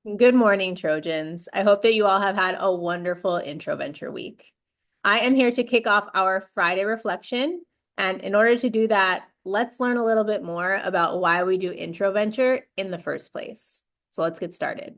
Good morning, Trojans. I hope that you all have had a wonderful InTroVenture week. I am here to kick off our Friday reflection. And in order to do that, let's learn a little bit more about why we do InTroVenture in the first place. So let's get started.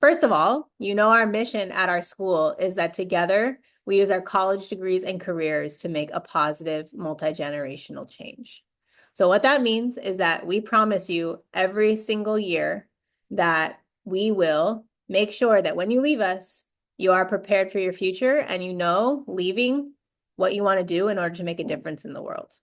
First of all, you know our mission at our school is that together we use our college degrees and careers to make a positive multi-generational change. So what that means is that we promise you every single year that we will make sure that when you leave us, you are prepared for your future and you know leaving what you want to do in order to make a difference in the world.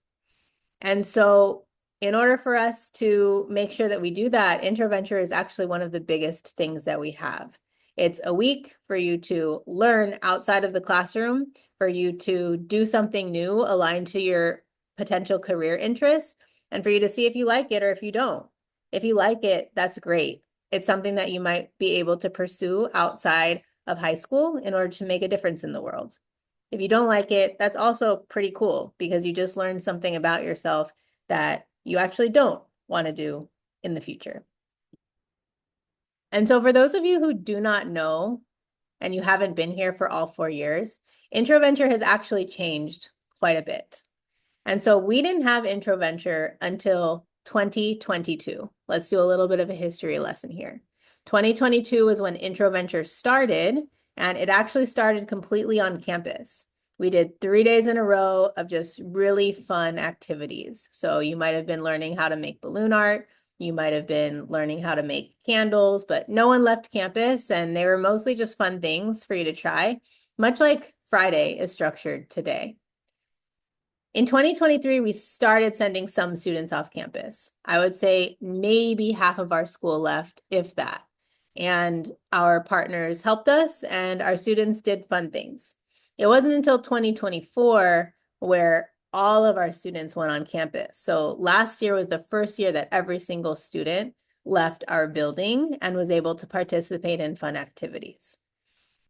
And so in order for us to make sure that we do that, InTroVenture is actually one of the biggest things that we have. It's a week for you to learn outside of the classroom, for you to do something new aligned to your potential career interests, and for you to see if you like it or if you don't. If you like it, that's great. It's something that you might be able to pursue outside of high school in order to make a difference in the world. If you don't like it, that's also pretty cool because you just learned something about yourself that you actually don't want to do in the future. And so for those of you who do not know and you haven't been here for all 4 years, InTroVenture has actually changed quite a bit. And so we didn't have InTroVenture until 2022. Let's do a little bit of a history lesson here. 2022 was when InTroVenture started, and it actually started completely on campus. We did 3 days in a row of just really fun activities. So you might have been learning how to make balloon art. You might have been learning how to make candles, but no one left campus, and they were mostly just fun things for you to try, much like Friday is structured today. In 2023, we started sending some students off campus. I would say maybe half of our school left, if that. And our partners helped us, and our students did fun things. It wasn't until 2024 where all of our students went on campus. So last year was the first year that every single student left our building and was able to participate in fun activities.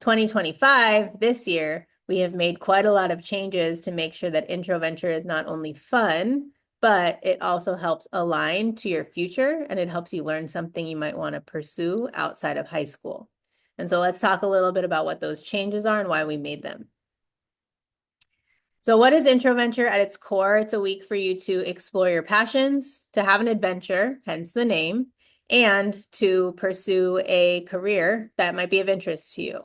2025, this year, we have made quite a lot of changes to make sure that InTroVenture is not only fun, but it also helps align to your future and it helps you learn something you might want to pursue outside of high school. And so let's talk a little bit about what those changes are and why we made them. So what is InTroVenture at its core? It's a week for you to explore your passions, to have an adventure, hence the name, and to pursue a career that might be of interest to you.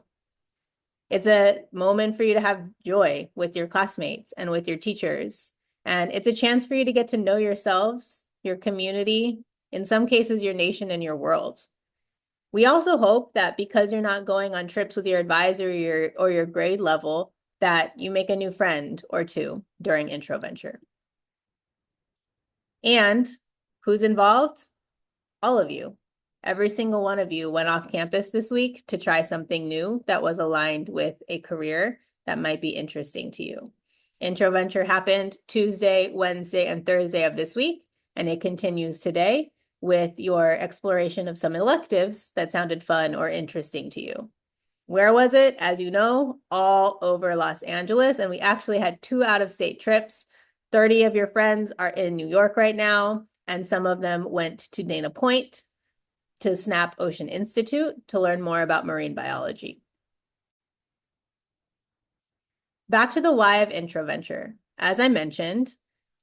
It's a moment for you to have joy with your classmates and with your teachers. And it's a chance for you to get to know yourselves, your community, in some cases, your nation and your world. We also hope that because you're not going on trips with your advisor or your grade level, that you make a new friend or two during InTroVenture. And who's involved? All of you. Every single one of you went off campus this week to try something new that was aligned with a career that might be interesting to you. InTroVenture happened Tuesday, Wednesday, and Thursday of this week, and it continues today with your exploration of some electives that sounded fun or interesting to you. Where was it? As you know, all over Los Angeles, and we actually had 2 out-of-state trips. 30 of your friends are in New York right now, and some of them went to Dana Point, to Snap Ocean Institute to learn more about marine biology. Back to the why of InTroVenture. As I mentioned,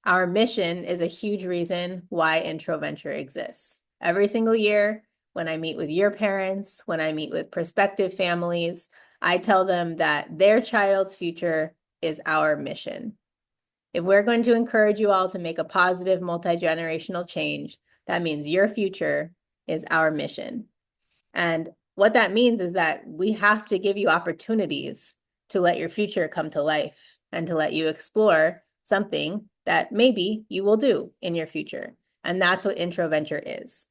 our mission is a huge reason why InTroVenture exists. Every single year, when I meet with your parents, when I meet with prospective families, I tell them that their child's future is our mission. If we're going to encourage you all to make a positive multi-generational change, that means your future is our mission. And what that means is that we have to give you opportunities to let your future come to life and to let you explore something that maybe you will do in your future. And that's what InTroVenture is.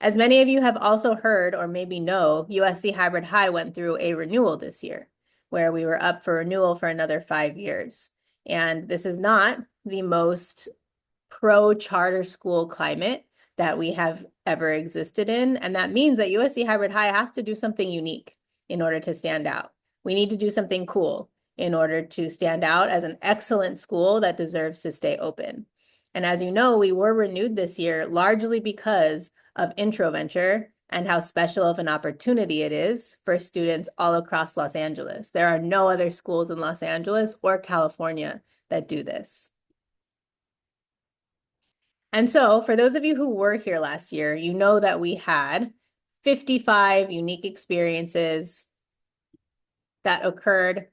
As many of you have also heard or maybe know, USC Hybrid High went through a renewal this year where we were up for renewal for another 5 years. And this is not the most pro-charter school climate that we have ever existed in. And that means that USC Hybrid High has to do something unique in order to stand out. We need to do something cool in order to stand out as an excellent school that deserves to stay open. And as you know, we were renewed this year largely because of InTroVenture and how special of an opportunity it is for students all across Los Angeles. There are no other schools in Los Angeles or California that do this. And so for those of you who were here last year, you know that we had 55 unique experiences that occurred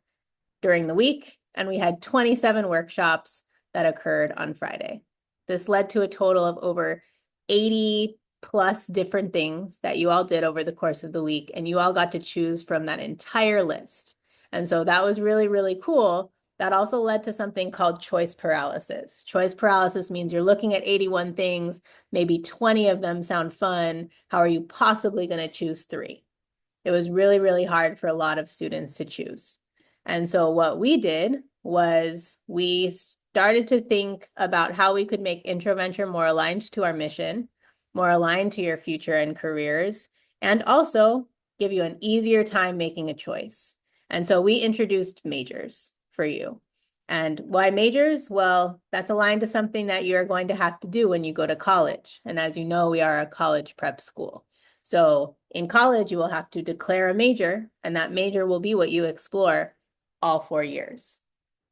during the week, and we had 27 workshops that occurred on Friday. This led to a total of over 80 plus different things that you all did over the course of the week, and you all got to choose from that entire list. And so that was really, really cool. That also led to something called choice paralysis. Choice paralysis means you're looking at 81 things, maybe 20 of them sound fun. How are you possibly going to choose 3? It was really, really hard for a lot of students to choose. And so what we did was we started to think about how we could make InTroVenture more aligned to our mission, more aligned to your future and careers, and also give you an easier time making a choice. And so we introduced majors for you. And why majors? Well, that's aligned to something that you're going to have to do when you go to college. And as you know, we are a college prep school. So in college, you will have to declare a major, and that major will be what you explore all 4 years.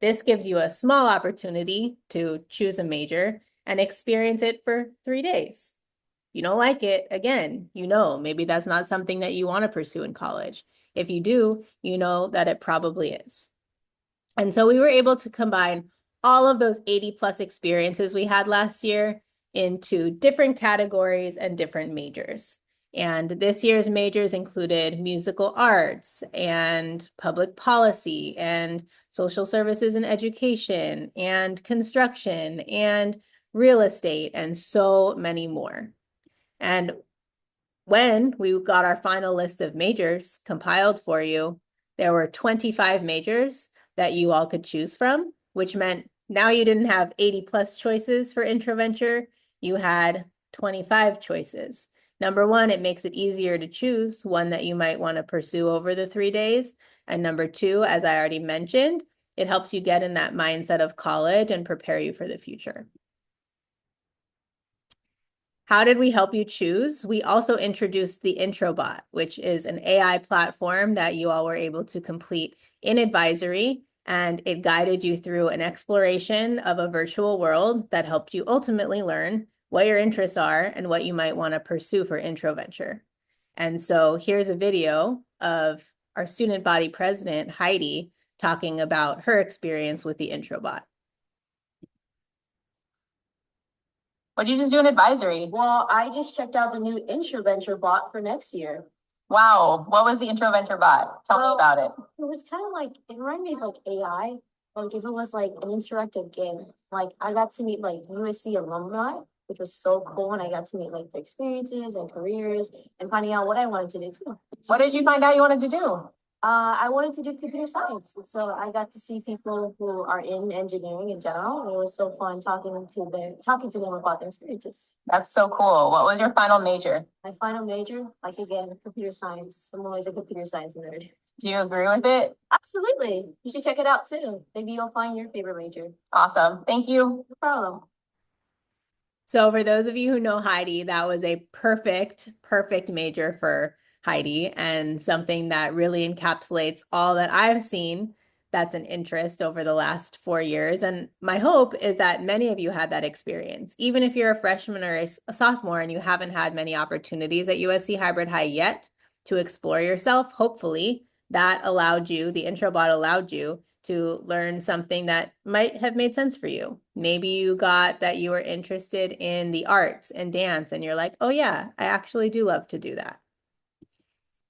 This gives you a small opportunity to choose a major and experience it for 3 days. You don't like it, again, maybe that's not something that you want to pursue in college. If you do, you know that it probably is. And so we were able to combine all of those 80 plus experiences we had last year into different categories and different majors. And this year's majors included musical arts and public policy and social services and education and construction and real estate and so many more. And when we got our final list of majors compiled for you, there were 25 majors that you all could choose from, which meant now you didn't have 80 plus choices for InTroVenture, you had 25 choices. Number one, it makes it easier to choose one that you might want to pursue over the 3 days. And number two, as I already mentioned, it helps you get in that mindset of college and prepare you for the future. How did we help you choose? We also introduced the IntroBot, which is an AI platform that you all were able to complete in advisory, and it guided you through an exploration of a virtual world that helped you ultimately learn what your interests are and what you might want to pursue for IntroVenture. And so here's a video of our student body president, Heidi, talking about her experience with the IntroBot. What did you just do in advisory? Well, I just checked out the new InTroVenture bot for next year. Wow. What was the InTroVenture bot? Tell me about it. It was kind of like, it reminded me of like AI, like if it was like an interactive game. Like I got to meet like USC alumni, which was so cool. And I got to meet like their experiences and careers and finding out what I wanted to do too. What did you find out you wanted to do? I wanted to do computer science. And so I got to see people who are in engineering in general. And it was so fun talking to them about their experiences. That's so cool. What was your final major? My final major, like again, computer science. I'm always a computer science nerd. Do you agree with it? Absolutely. You should check it out too. Maybe you'll find your favorite major. Awesome. Thank you. No problem. So for those of you who know Heidi, that was a perfect major for Heidi, and something that really encapsulates all that I've seen that's an interest over the last 4 years. And my hope is that many of you had that experience. Even if you're a freshman or a sophomore and you haven't had many opportunities at USC Hybrid High yet to explore yourself, hopefully that allowed you, the IntroBot allowed you to learn something that might have made sense for you. Maybe you got that you were interested in the arts and dance, and you're like, oh yeah, I actually do love to do that.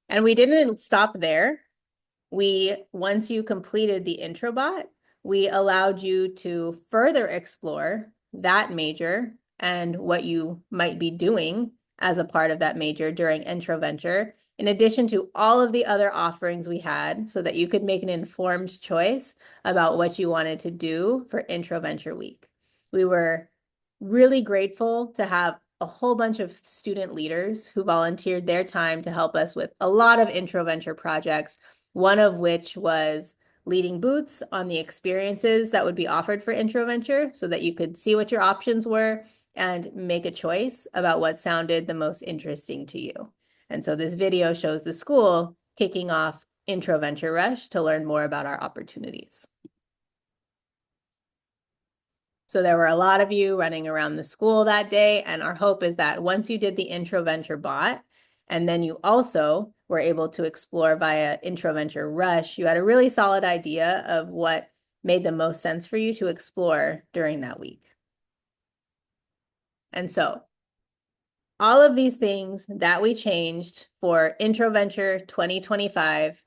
And we didn't stop there. Once you completed the IntroBot, we allowed you to further explore that major and what you might be doing as a part of that major during InTroVenture, in addition to all of the other offerings we had, so that you could make an informed choice about what you wanted to do for InTroVenture Week. We were really grateful to have a whole bunch of student leaders who volunteered their time to help us with a lot of InTroVenture projects, one of which was leading booths on the experiences that would be offered for InTroVenture so that you could see what your options were and make a choice about what sounded the most interesting to you. And so this video shows the school kicking off InTroVenture Rush to learn more about our opportunities. So there were a lot of you running around the school that day, and our hope is that once you did the InTroVenture bot, and then you also were able to explore via InTroVenture Rush, you had a really solid idea of what made the most sense for you to explore during that week. And so all of these things that we changed for InTroVenture 2025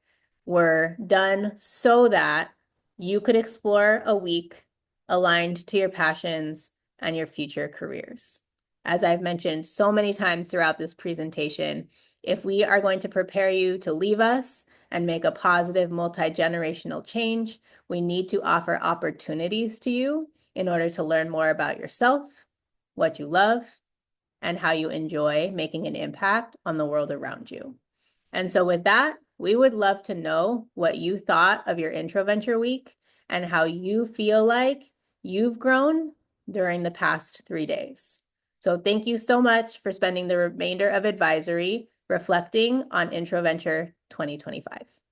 were done so that you could explore a week aligned to your passions and your future careers. As I've mentioned so many times throughout this presentation, if we are going to prepare you to leave us and make a positive multi-generational change, we need to offer opportunities to you in order to learn more about yourself, what you love, and how you enjoy making an impact on the world around you. And so with that, we would love to know what you thought of your InTroVenture week and how you feel like you've grown during the past 3 days. So thank you so much for spending the remainder of advisory reflecting on InTroVenture 2025.